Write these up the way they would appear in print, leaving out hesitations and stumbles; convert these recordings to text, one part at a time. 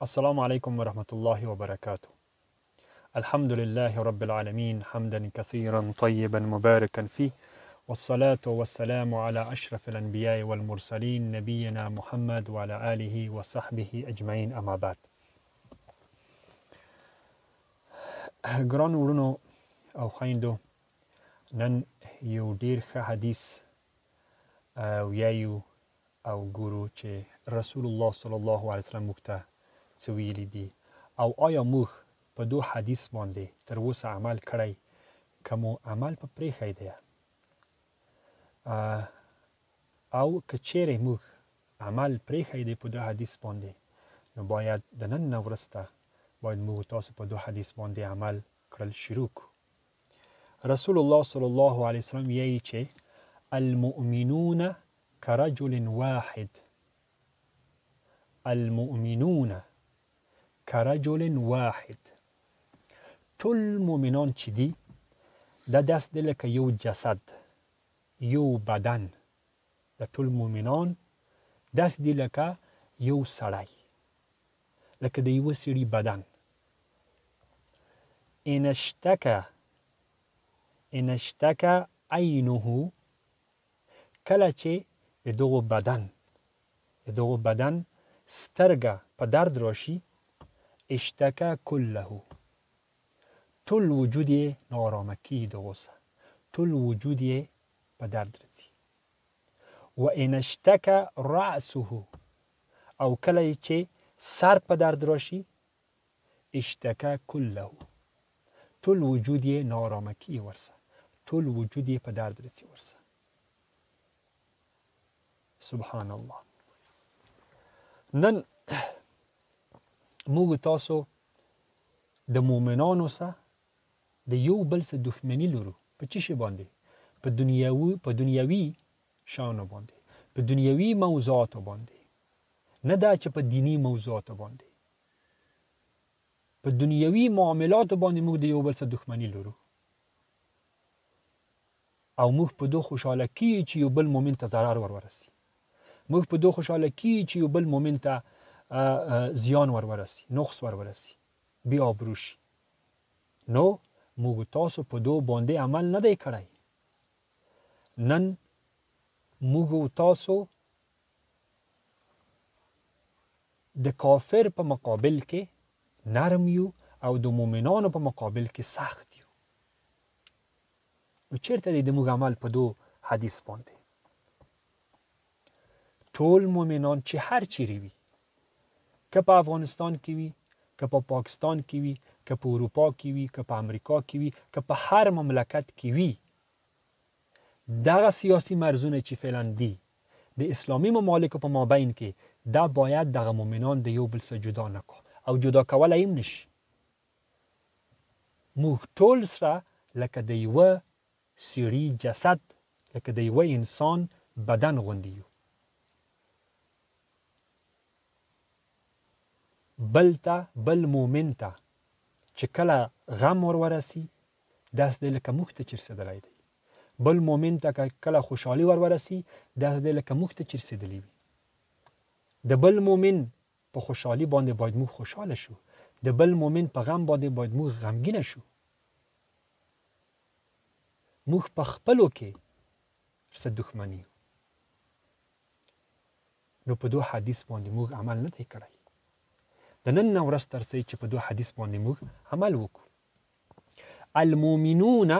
السلام عليكم ورحمة الله وبركاته. الحمد لله رب العالمين حمدا كثيرا طيبا مباركا فيه، والصلاة والسلام على أشرف الأنبياء والمرسلين نبينا محمد وعلى آله وصحبه أجمعين. أما بعد. ګران وروڼو او خویندو، نن یو ډیر ښه حدیث ویایو او ګورو چې رسول الله صلی الله علیه وسلم موږ ته څه ویلي دي، او آیا موږ په دو حدیث باندې تر اوسه عمل کړی که مو عمل په پرېښی دی، او که چیرې موږ عمل پرېښی دی په دو حدیث باندې، نو باید د نن نه وروسته باید موږ تاسو په دو حدیث باندې عمل کړل شروع کړو. رسول الله صلی الله علیه وسلم ویایي چې المؤمنون كرجل واحد، المؤمنون كرجل واحد. ټول مؤمنان چې دي دا داس دی لکه یو جسد، یو بدن. د ټول مؤمنان داس دی لکه یو سړی، لکه د یو سړي بدن. ان اشتکى عینه، کله چې د دغو بدن سترګه په درد راشي، اشتکى كله، ټول وجود یې ناارامه کیږي، د غوسه ټول وجود یې په درد راځي. و ان اشتکى رأسه، او کله چې سر په درد راشي، اشتکى كله، ټول وجود یې ناارامه کیږي، ورسه ټول وجود یې په درد راځي ورسه. سبحان الله. نن موږ تاسو د مؤمنانو سره د یو بل سره دښمني لرو. په څه شي باندې؟ په دنیوي شانو باندې، په دنیوي موضوعاتو باندې، نه دا چې په دینی موضوعاتو باندې. په دنیوي معاملاتو باندې موږ د یو بل سره دښمني لرو، او موږ په دو خوشاله کیږو چې یو بل مؤمن ته ضرر ورسي. موږ په دو خوشاله کیږو چې یو بل مؤمن ته زیان ورسي، نقص ورسي، بی آبرو شي. نو موږ تاسو په دو باندې عمل نه دی کړی. نن موږ تاسو د کافر په مقابل کې نرم یو، او د مؤمنانو په مقابل کې سخت یو. نو چیرته دی د موږ عمل په دو حدیث باندې؟ ټول مؤمنان چې هر چیرې وي، که په افغانستان کې وي، که په پاکستان کې وي، که په اروپا کې وي، که په امریکا کې وي، که په هر مملکت کې وي، دغه سیاسي مرزونه چې فعلا دي د اسلامي ممالکو په مابین کې، دا باید دغه مؤمنان د یو بل څخه جدا نه کړو، او جدا کولی هم نشي. موږ ټول سره لکه د یوه سړي جسد، لکه د یوه انسان بدن غوندې یو. بل مؤمن ته چې کله غم ورسي، داس دی لکه موږ ته چې رسېدلی دی. بل مؤمن ته کله خوشحالي ورسي، داس دی لکه موږ ته چې رسېدلی وي. د بل مؤمن په خوشحالي باندې باید موږ خوشحاله شو، د بل مؤمن په غم باندې باید موږ غمګینه شو. موږ په خپلو کې څه دښمني. نو په دو حدیث باندې موږ عمل نه دی کړی. د نن نه ورځ تر څو چې په دو حدیث باندې موږ عمل وکړو. المؤمنون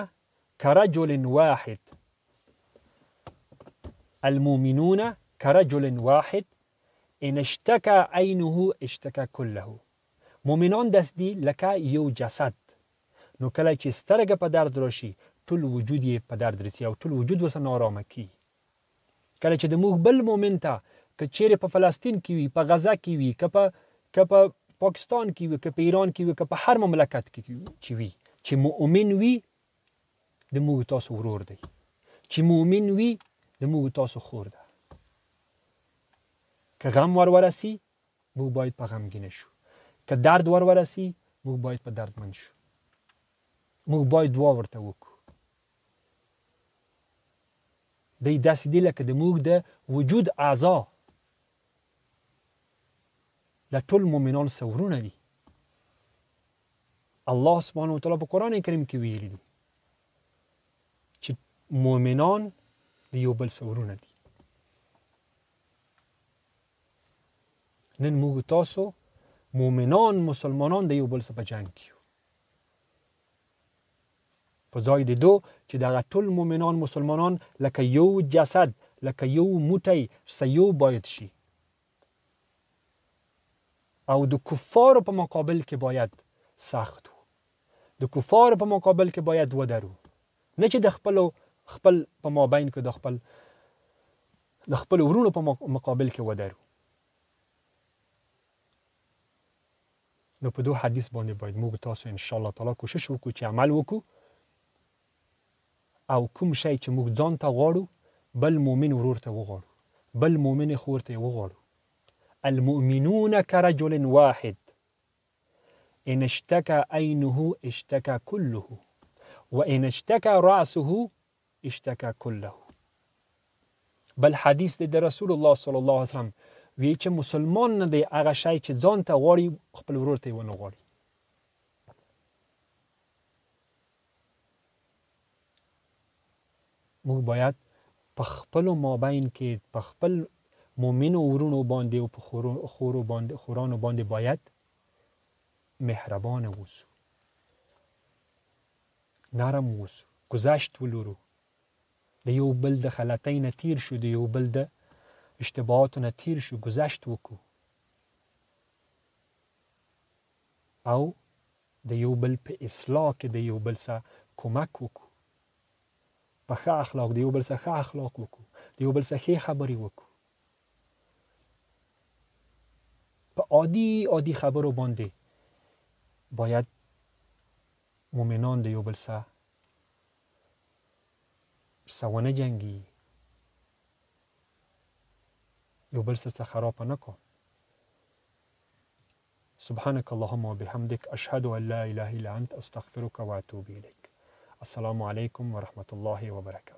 كرجل واحد، المؤمنون كرجل واحد ان اشتكى عینه اشتكى كله. مؤمنان داس دي لکه یو جسد. نو کله چې سترګه په درد راشي، ټول وجود یې په درد رسي، او ټول وجود ورسره ناارامه کیږي. کله چې د موږ بل مؤمن ته که چیرې په فلسطین کې وي، په غزه کې وي، که په پاکستان کې وي، که په ایران کې وي، که په هر مملکت کې چې وي، چې مؤمن وي، د موږ تاسو ورور دی. چې مؤمن وي، د موږ تاسو خور ده. که غم ورسي، موږ باید په غمګینه شو. که درد ورسي، موږ باید په دردمن شو. موږ باید دعا ورته وکړو. دی داسې دی لکه د موږ د وجود اعضا. د ټول مؤمنان سورونه دي. الله سبحانه وتعالی په قرآن کریم کې ویلي دي چې مؤمنان د یو بل سورونه دي. نن موږ تاسو مؤمنان مسلمانان د یو بل سره په جنګ کې یو، په ځای د دو چې دغه ټول مؤمنان مسلمانان لکه یو جسد، لکه یو موټی یو باید شي، او د کفارو په مقابل کې باید سخت وو، د کفارو په مقابل کې باید ودرو، نه چې د خپل په مابین کې د خپل ورونو په مقابل کې ودرو. نو په دو حدیث باندې باید موږ تاسو ان شاء الله تعالی کوشش وکړو چې عمل وکړو، او کوم شی چې موږ ځان ته غواړو بل مؤمن ورور ته وغواړو، بل مؤمن خور ته وغواړو. المؤمنون كرجل واحد إن اشتكى عينه اشتكى كله وإن اشتكى رأسه اشتكى كله. بل حدیث د رسول الله صلی الله علیه وسلم وی چې مسلمان نه دی هغه شی چې ځان ته غواړي خپل ورور ته ونه غواړي. موږ باید په خپل مابین کې په خپل مؤمنو ورونو باندې او په خورانو باندې باید مهربان اوسو، نرم اوسو، گذشت ولرو، د یو بل د غلطۍ نه تیر شو، د یو بل د اشتباهاتو نه تیر شو، گذشت وکړو، او د یو بل په اصلاح کې د یو بل سره کومک وکړو، په ښه اخلاق د یو بل سره ښه اخلاق وکړو، د یو بل سره ښې خبرې وکړو. په عادي خبرو باندې باید مؤمنان د یو بل سره ونه جنګي، یو بل سره خراب نه کو. سبحانك اللهم وبحمدك أشهد أن لا إله إلا أنت أستغفرك وأتوب إليك. السلام عليكم ورحمة الله وبركاته.